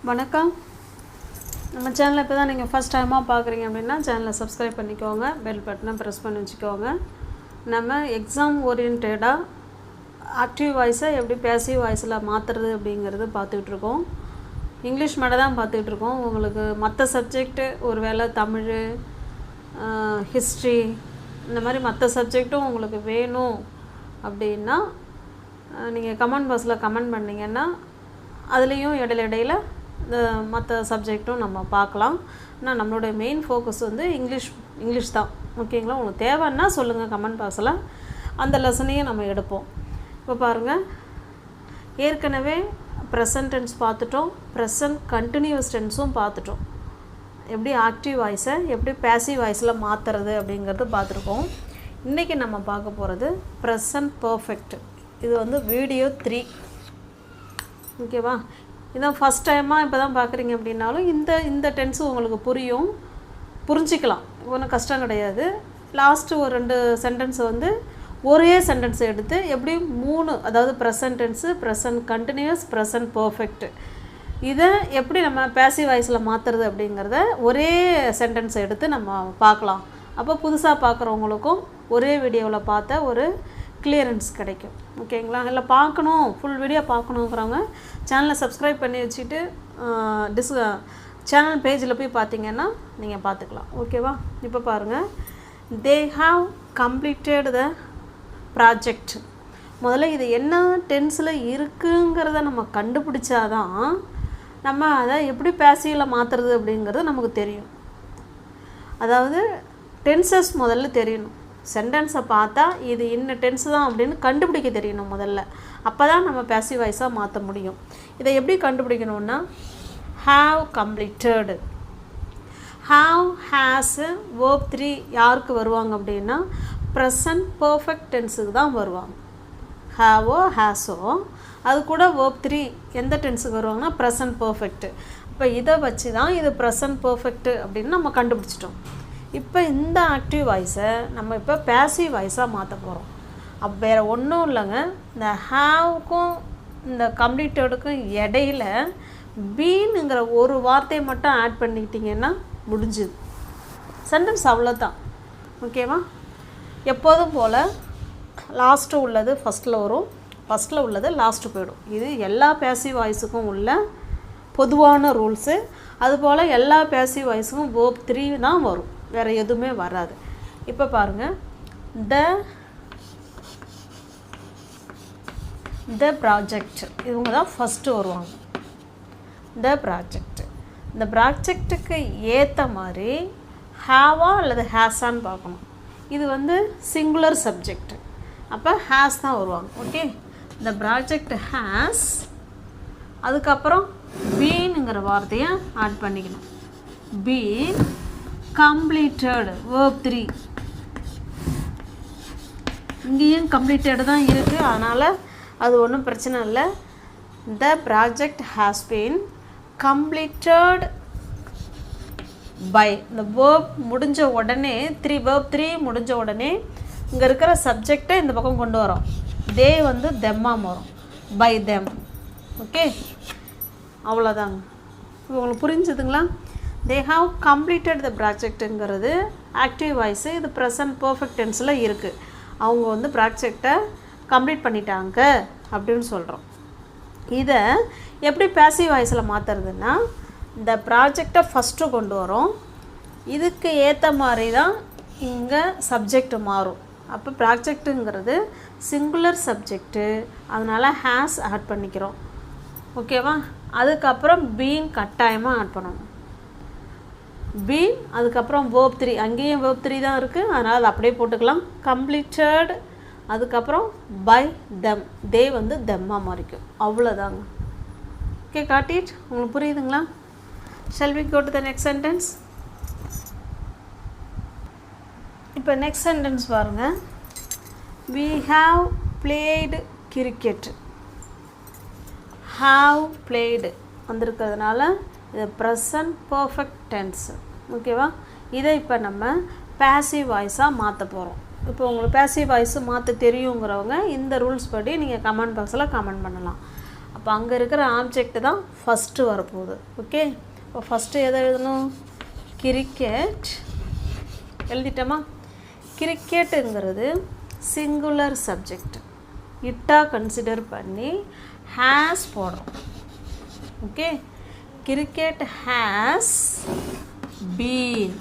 வணக்கம். நம்ம சேனலை இப்போ தான் நீங்கள் ஃபஸ்ட் டைமாக பார்க்குறீங்க அப்படின்னா சேனலை சப்ஸ்கிரைப் பண்ணிக்கோங்க, பெல் பட்டனை ப்ரெஸ் பண்ணி வச்சுக்கோங்க. நம்ம எக்ஸாம் ஓரியன்டாக ஆக்டிவ் வாய்ஸை எப்படி பேசிவ் வாய்ஸில் மாற்றுறது அப்படிங்கிறது பார்த்துக்கிட்ருக்கோம். இங்கிலீஷ் மட்டும் தான் பார்த்துக்கிட்ருக்கோம். உங்களுக்கு மற்ற சப்ஜெக்ட்டு ஒரு வேளை தமிழ், ஹிஸ்ட்ரி இந்த மாதிரி மற்ற சப்ஜெக்ட்டும் உங்களுக்கு வேணும் அப்படின்னா நீங்கள் கமெண்ட் பாக்ஸில் கமெண்ட் பண்ணிங்கன்னா அதுலேயும் இடையில இந்த மற்ற சப்ஜெக்ட்டும் நம்ம பார்க்கலாம். ஆனால் நம்மளுடைய மெயின் ஃபோக்கஸ் வந்து இங்கிலீஷ் தான். ஓகேங்களா? உங்களுக்கு தேவைன்னா சொல்லுங்கள் கமெண்ட் பாக்ஸில், அந்த லெசனையும் நம்ம எடுப்போம். இப்போ பாருங்கள், ஏற்கனவே ப்ரெசன்ட் டென்ஸ் பார்த்துட்டோம், ப்ரெசன்ட் கண்டினியூஸ் டென்ஸும் பார்த்துட்டோம். எப்படி ஆக்டிவ் வாய்ஸை எப்படி பேசிவ் வாய்ஸில் மாற்றுறது அப்படிங்கிறது பார்த்துருக்கோம். இன்றைக்கி நம்ம பார்க்க போகிறது ப்ரெசன்ட் பர்ஃபெக்ட். இது வந்து வீடியோ 3. ஓகேவா? இதான் ஃபஸ்ட் டைமாக இப்போ தான் பார்க்குறீங்க அப்படின்னாலும் இந்த டென்ஸு உங்களுக்கு புரிஞ்சிக்கலாம், ஒன்றும் கஷ்டம் கிடையாது. லாஸ்ட்டு ஒரு 2 சென்டென்ஸை வந்து ஒரே சென்டென்ஸை எடுத்து எப்படி 3, அதாவது present tense, present continuous, present perfect, இதை எப்படி நம்ம பேசிவ் வாய்ஸில் மாற்றுறது அப்படிங்கிறத ஒரே சென்டென்ஸை எடுத்து நம்ம பார்க்கலாம். அப்போ புதுசாக பார்க்குறவங்களுக்கும் ஒரே வீடியோவில் பார்த்த ஒரு கிளியரன்ஸ் கிடைக்கும். ஓகேங்களா? இல்லை பார்க்கணும், ஃபுல் வீடியோ பார்க்கணுங்கிறவங்க சேனலை சப்ஸ்கிரைப் பண்ணி வச்சுட்டு சேனல் பேஜில் போய் பார்த்தீங்கன்னா நீங்கள் பார்த்துக்கலாம். ஓகேவா? இப்போ பாருங்கள், தே ஹாவ் கம்ப்ளீட்டட் த ப்ராஜெக்ட். முதல்ல இது என்ன டென்ஸில் இருக்குங்கிறத நம்ம கண்டுபிடிச்சாதான் நம்ம அதை எப்படி பேசிவில் மாற்றுறது அப்படிங்கிறது நமக்கு தெரியும். அதாவது டென்சஸ் முதல்ல தெரியணும். சென்டென்ஸை பார்த்தா இது இன்ன டென்ஸ் தான் அப்படின்னு கண்டுபிடிக்க தெரியணும் முதல்ல. அப்போ தான் நம்ம பேசிவ் வாய்ஸாக மாற்ற முடியும். இதை எப்படி கண்டுபிடிக்கணுன்னா, have completed, have, has, verb 3 யாருக்கு வருவாங்க அப்படின்னா ப்ரெசன்ட் பர்ஃபெக்ட் டென்ஸுக்கு தான் வருவாங்க. ஹாவோ ஹேஸோ அது கூட வேர்ப் 3 எந்த டென்ஸுக்கு வருவாங்கன்னா ப்ரெசன்ட் பர்ஃபெக்ட். இப்போ இதை வச்சு தான் இது ப்ரெசன்ட் பர்ஃபெக்ட் அப்படின்னு நம்ம கண்டுபிடிச்சிட்டோம். இப்போ இந்த ஆக்டிவ் வாய்ஸை நம்ம இப்போ பேசிவ் வாய்ஸாக மாற்ற போகிறோம். அப்போ வேறு ஒன்றும் இல்லைங்க, இந்த ஹாவுக்கும் இந்த கம்ப்ளீட்டடுக்கும் இடையில பீனுங்கிற ஒரு வார்த்தையை மட்டும் ஆட் பண்ணிக்கிட்டிங்கன்னா முடிஞ்சுது சென்டென்ஸ், அவ்வளோதான். ஓகேவா? எப்போதும் போல் லாஸ்ட்டு உள்ளது ஃபஸ்ட்டில் வரும், ஃபஸ்ட்டில் உள்ளது லாஸ்ட்டு போயிடும். இது எல்லா பேசிவ் வாய்ஸுக்கும் உள்ள பொதுவான ரூல்ஸு. அதுபோல் எல்லா பேசிவ் வாய்ஸுக்கும் வேர்ப் 3 தான் வரும், வேறு எதுவுமே வராது. இப்போ பாருங்கள், த ப்ராஜெக்ட், இவங்க தான் ஃபஸ்ட்டு வருவாங்க. த ப்ராஜெக்ட், இந்த ப்ராஜெக்டுக்கு ஏற்ற மாதிரி ஹாவா அல்லது ஹேஸான்னு பார்க்கணும். இது வந்து சிங்குலர் சப்ஜெக்ட், அப்போ ஹேஸ் தான் வருவாங்க. ஓகே, இந்த ப்ராஜெக்ட் ஹேஸ், அதுக்கப்புறம் பீனுங்கிற வார்த்தையை ஆட் பண்ணிக்கணும். பீன் கம்ப்ளீட்டட் வேர்ப் 3, இங்கேயும் கம்ப்ளீட்டட் தான் இருக்குது, அதனால் அது ஒன்றும் பிரச்சனை இல்லை. The project has been completed by, இந்த வேர்ப் முடிஞ்ச உடனே வேர்ப் 3 முடிஞ்ச உடனே இங்கே இருக்கிற சப்ஜெக்டை இந்த பக்கம் கொண்டு வரோம். தே வந்து தெம்மாக வரும், பை தெம். ஓகே, அவ்வளோதாங்க. இப்போ உங்களுக்கு புரிஞ்சுதுங்களா? தே ஹாவ் கம்ப்ளீட்டட் த ப்ராஜெக்ட்டுங்கிறது ஆக்டிவ் வாய்ஸு. இது ப்ரெசன்ட் பர்ஃபெக்ட் டென்ஸில் இருக்குது. அவங்க வந்து ப்ராஜெக்டை கம்ப்ளீட் பண்ணிட்டாங்க அப்படின்னு சொல்கிறோம். இதை எப்படி பேசிவ் வாய்ஸில் மாற்றுறதுன்னா, இந்த ப்ராஜெக்டை ஃபஸ்ட்டு கொண்டு வரோம், இதுக்கு ஏற்ற மாதிரி தான் இங்கே சப்ஜெக்ட் மாறும். அப்போ ப்ராஜெக்ட்டுங்கிறது சிங்குலர் சப்ஜெக்டு, அதனால் ஹேஸ் ஆட் பண்ணிக்கிறோம். ஓகேவா? அதுக்கப்புறம் பீன் கட்டாயமாக ஆட் பண்ணணும். பீன், அதுக்கப்புறம் வேர்ப் 3, அங்கேயும் வேர்ப் 3 தான் இருக்குது, அதனால் அதை அப்படியே போட்டுக்கலாம். கம்ப்ளீட்டட், அதுக்கப்புறம் பை தெம், தே வந்து தெம்மாக மாறிக்கும். அவ்வளோதாங்க. ஓகே, காட்டிட் உங்களுக்கு புரியுதுங்களா? Shall we go to the next sentence? இப்போ நெக்ஸ்ட் சென்டென்ஸ் பாருங்கள். we have played cricket. have played வந்திருக்கிறதுனால இது ப்ரெசன்ட் பர்ஃபெக்ட் டென்ஸ். ஓகேவா? இதை இப்போ நம்ம பேசிவ் வாய்ஸாக மாற்ற போகிறோம். இப்போ உங்களுக்கு பேசிவ் வாய்ஸு மாற்ற தெரியுங்கிறவங்க இந்த ரூல்ஸ் படி நீங்கள் கமெண்ட் பாக்ஸில் கமெண்ட் பண்ணலாம். அப்போ அங்கே இருக்கிற ஆப்ஜெக்ட் தான் ஃபஸ்ட்டு வரப்போகுது. ஓகே, இப்போ ஃபஸ்ட்டு எதை எழுதணும்? கிரிக்கெட் எழுதிட்டோமா? கிரிக்கெட்டுங்கிறது சிங்குலர் சப்ஜெக்ட், இட்டாக கன்சிடர் பண்ணி ஹேஸ் போடுறோம். Okay, cricket has been,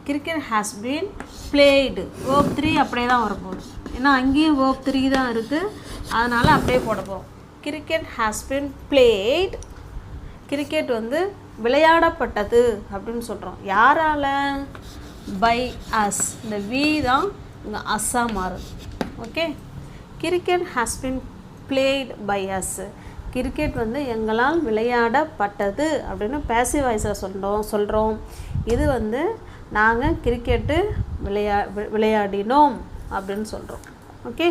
cricket has been blade. verb 3 அப்படியே தான் வரப்போகுது, ஏன்னா அங்கேயும் verb 3 தான் இருக்குது, அதனால் அப்படியே போட போகிறோம். Cricket has been played. Cricket வந்து விளையாடப்பட்டது அப்படின்னு சொல்கிறோம். யாரால்? By as. இந்த வி தான் இங்கே அஸ்ஸாக மாறுது. Okay, cricket has been played by us. Cricket வந்து எங்களால் விளையாடப்பட்டது அப்படின்னு பேசிவ் வாய்ஸில் சொல்கிறோம். இது வந்து நாங்கள் கிரிக்கெட்டு விளையாடினோம் அப்படின்னு சொல்கிறோம். ஓகே,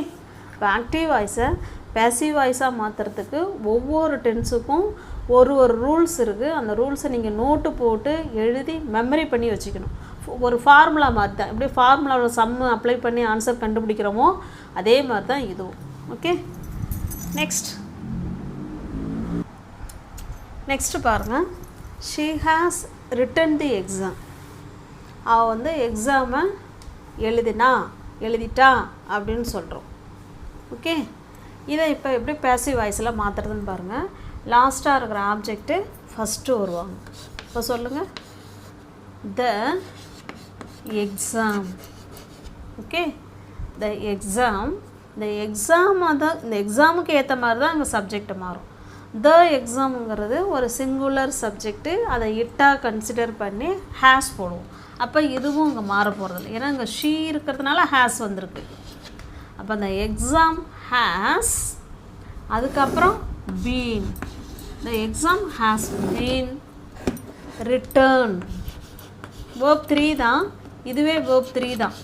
இப்போ ஆக்டிவ் வாய்ஸை பேசிவ் வாய்ஸாக மாற்றுறதுக்கு ஒவ்வொரு டென்ஸுக்கும் ஒரு ரூல்ஸ் இருக்குது. அந்த ரூல்ஸை நீங்கள் நோட்டு போட்டு எழுதி மெமரி பண்ணி வச்சுக்கணும். ஒரு ஃபார்முலா மாதிரி தான். எப்படி ஃபார்முலாவில் சம்மு அப்ளை பண்ணி ஆன்சர் கண்டுபிடிக்கிறோமோ அதே மாதிரி தான் இதுவும். ஓகே, நெக்ஸ்ட்டு பாருங்கள். She has return the exam. அவள் வந்து எக்ஸாமை எழுதிட்டா அப்படின்னு சொல்கிறோம். ஓகே, இதை இப்போ எப்படி பேசிவ் வாய்ஸில் மாற்றுறதுன்னு பாருங்கள். லாஸ்ட்டாக இருக்கிற ஆப்ஜெக்ட்டு ஃபஸ்ட்டு வருவாங்க. இப்போ சொல்லுங்கள், the exam. Okay, the exam. இந்த எக்ஸாமாக தான், இந்த எக்ஸாமுக்கு ஏற்ற மாதிரி தான் அங்கே சப்ஜெக்ட் மாறும். த எக்ஸாமுங்கிறது ஒரு சிங்குலர் சப்ஜெக்ட்டு, அதை இட்டாக கன்சிடர் பண்ணி ஹேஸ் போடுவோம். அப்போ இதுவும் இங்கே மாற போகிறதில்ல, ஏன்னா இங்கே ஷீ இருக்கிறதுனால ஹேஸ் வந்திருக்கு. அப்போ அந்த எக்ஸாம் ஹேஸ், அதுக்கப்புறம் been. The exam has been return. verb 3 தான், இதுவே verb 3 தான்.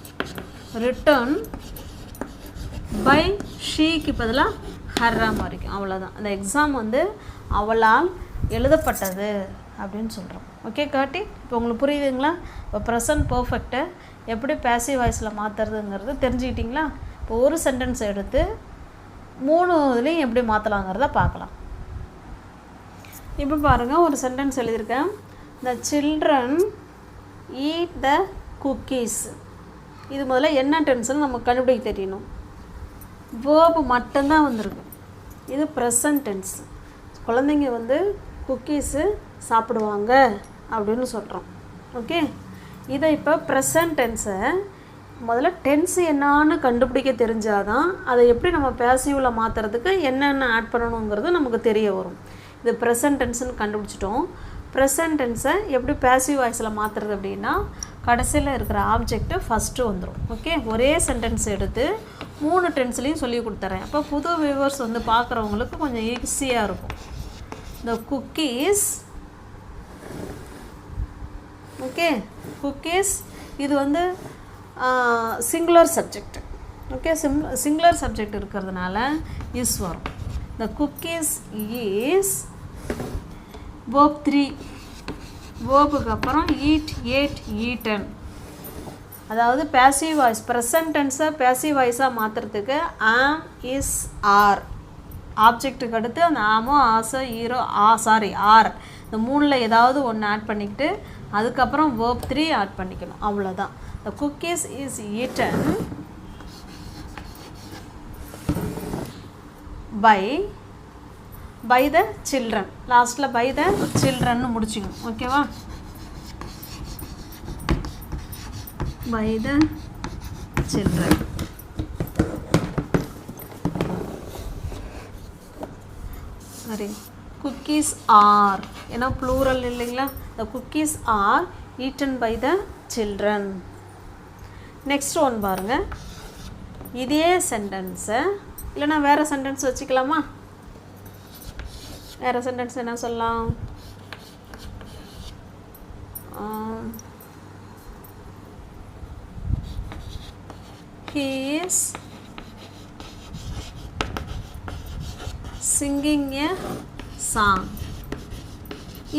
ரிட்டர்ன் பை ஷீக்கு பதிலாக ஹர்ரா மாறிக்கும், அவ்வளோதான். அந்த எக்ஸாம் வந்து அவளால் எழுதப்பட்டது அப்படின்னு சொல்கிறோம். ஓகே காட்டி, இப்போ உங்களுக்கு புரியுதுங்களா? இப்போ ப்ரெசன்ட் பர்ஃபெக்டை எப்படி பேசிவ் வாய்ஸில் மாற்றுறதுங்கிறது தெரிஞ்சுக்கிட்டிங்களா? இப்போ ஒரு சென்டென்ஸ் எடுத்து 3 இதுலேயும் எப்படி மாற்றலாங்கிறத பார்க்கலாம். இப்போ பாருங்கள், ஒரு சென்டென்ஸ் எழுதியிருக்கேன். The children eat the cookies. இது முதல்ல என்ன டென்ஸ்னு நமக்கு கண்டுபிடிக்க தெரியணும். வேர்பு மட்டும்தான் வந்திருக்கு. இது ப்ரெசன்ட் டென்ஸ். குழந்தைங்க வந்து குக்கீஸு சாப்பிடுவாங்க அப்படின்னு சொல்கிறோம். ஓகே, இதை இப்போ ப்ரெசன்ட் டென்ஸை முதல்ல டென்ஸு என்னான்னு கண்டுபிடிக்க தெரிஞ்சாதான் அதை எப்படி நம்ம பேசிவில் மாற்றுறதுக்கு என்னென்ன ஆட் பண்ணணுங்கிறது நமக்கு தெரிய வரும். இது ப்ரெசன்ட் டென்ஸுன்னு கண்டுபிடிச்சிட்டோம். ப்ரெசன்ட் டென்ஸை எப்படி பேசிவ் வாய்ஸில் மாற்றுறது அப்படின்னா, கடைசியில் இருக்கிற ஆப்ஜெக்ட்டு ஃபஸ்ட்டு வந்துடும். ஓகே, ஒரே சென்டென்ஸ் எடுத்து 3 டென்ஸ்லேயும் சொல்லி கொடுத்துறேன். அப்போ புது வியூவர்ஸ் வந்து பார்க்குறவங்களுக்கு கொஞ்சம் ஈஸியாக இருக்கும். த குக்கீஸ். ஓகே, குக்கீஸ் இது வந்து singular subject. Okay, singular subject இருக்கிறதுனால இஸ் வரும். த குக்கீஸ் இஸ் verb 3. வேர்புக்கு அப்புறம் ஈட், ஏட், ஈட்டன். அதாவது பேசிவ் வாய்ஸ், ப்ரெசன்ட் டென்ஸை பேசிவ் வாய்ஸாக மாற்றுறதுக்கு ஆம், இஸ், ஆர் ஆப்ஜெக்ட்டுக்கு அடுத்து அந்த ஆமோ, ஆசோ, ஈரோ, ஆர் இந்த 3ல் ஏதாவது ஒன்று ஆட் பண்ணிக்கிட்டு அதுக்கப்புறம் verb 3 ஆட் பண்ணிக்கணும், அவ்வளோதான். The cookies is eaten by the children. லாஸ்ட்டில் by the children முடிச்சிக்கணும். ஓகேவா? by the children. சரி, cookies are, ஏன்னா plural இல்லைங்களா? the cookies are eaten by the children. Next one பாருங்கள். இதே சென்டென்ஸை இல்லைனா வேறு சென்டென்ஸ் வச்சுக்கலாமா? வேறு சென்டென்ஸ் என்ன சொல்லலாம்? he is singing a song.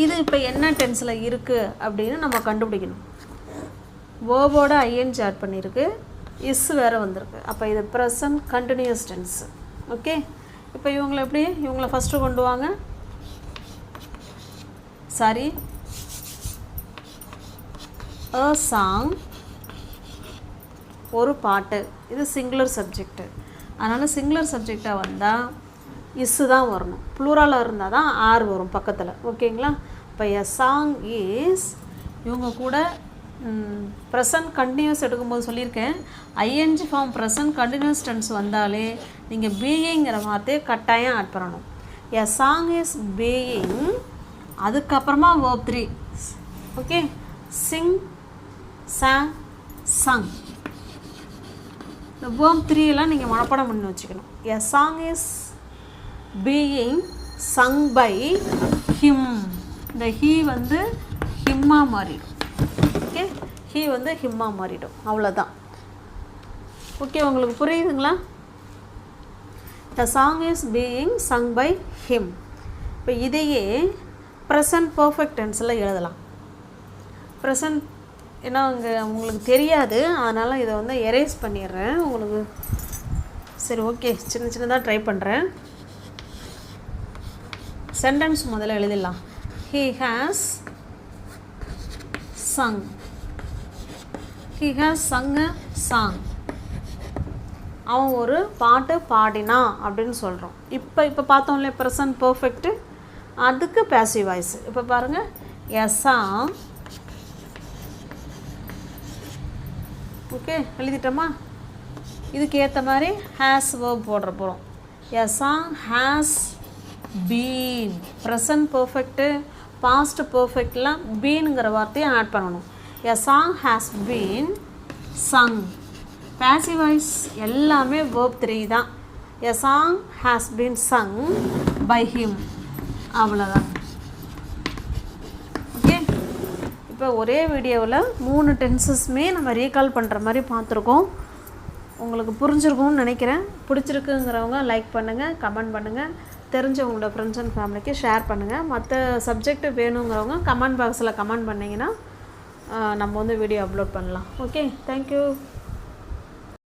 இது இப்போ என்ன டென்ஸில் இருக்குது அப்படின்னு நம்ம கண்டுபிடிக்கணும். வேர்போட ஐஎன்ஜி ஆட் பண்ணியிருக்கு, இஸ் வேறு வந்திருக்கு. அப்போ இது ப்ரெசன்ட் கண்டினியூஸ் டென்ஸ். ஓகே, இப்போ இவங்களை எப்படி, இவங்களை ஃபஸ்ட்டு கொண்டு வாங்க. சாரி, a song, ஒரு பாட்டு. இது சிங்குலர் சப்ஜெக்ட். அதனால் சிங்குலர் சப்ஜெக்டாக வந்தால் இஸ்ஸு தான் வரணும். ப்ளூரலாக இருந்தால் தான் ஆர் வரும் பக்கத்தில். ஓகேங்களா? இப்போ a song is, இவங்க கூட ப்ரெசன்ட் கண்டினியூஸ் எடுக்கும்போது சொல்லியிருக்கேன், ING form present continuous tense வந்தாலே நீங்கள் பீயிங்கிற வார்த்தையை கட்டாயம் ஆட் பண்ணணும். எ சாங் இஸ் பீயிங், அதுக்கப்புறமா verb 3. Okay, Singh, sang, Sangh. இந்த verb 3 எல்லாம் நீங்கள் மனப்பாடம் பண்ணி வச்சுக்கணும். எ song is being sung by him. இந்த ஹீ வந்து ஹிம்மா மாறிடும். ஓகே, ஹீ வந்து ஹிம்மா மாறிடும். அவ்வளோதான். ஓகே, உங்களுக்கு புரியுதுங்களா? The song is being sung by him. இப்போ இதையே ப்ரெசன்ட் பர்ஃபெக்ட் டென்ஸில் எழுதலாம். ப்ரெசன்ட் ஏன்னா அங்கே உங்களுக்கு தெரியாது, அதனால் இதை வந்து எரேஸ் பண்ணிடுறேன் உங்களுக்கு. சரி, ஓகே, சின்ன சின்னதாக ட்ரை பண்ணுறேன். சென்டென்ஸ் முதல்ல எழுதிடலாம். He has sung. He has sung a song. அவன் ஒரு பாட்டு பாடினா அப்படின்னு சொல்கிறோம். இப்போ பார்த்தோம்ல ப்ரெசன்ட் பர்ஃபெக்ட்டு, அதுக்கு பேசிவ் வாய்ஸ். இப்போ பாருங்கள், a song. ஓகே, எழுதிட்டோமா? இதுக்கு ஏற்ற மாதிரி ஹேஸ் verb போடுற போகிறோம். a song has been. Present perfect, past பர்ஃபெக்ட்லாம் பீனுங்கிற வார்த்தையை ஆட் பண்ணணும். a song has been sung. passive voice எல்லாமே verb 3 தான். a song has been sung by him. அவ்வளோதான். ஓகே, இப்போ ஒரே வீடியோவில் 3 டென்சஸ்மே நம்ம ரீகால் பண்ணுற மாதிரி பார்த்துருக்கோம். உங்களுக்கு புரிஞ்சிருக்கும்னு நினைக்கிறேன். பிடிச்சிருக்குங்கிறவங்க லைக் பண்ணுங்கள், கமெண்ட் பண்ணுங்கள், தெரிஞ்சவங்களோட ஃப்ரெண்ட்ஸ் அண்ட் ஃபேமிலிக்கு ஷேர் பண்ணுங்கள். மற்ற சப்ஜெக்ட் வேணுங்கிறவங்க கமெண்ட் பாக்ஸில் கமெண்ட் பண்ணிங்கன்னா நம்ம வந்து வீடியோ அப்லோட் பண்ணலாம். Okay, thank you.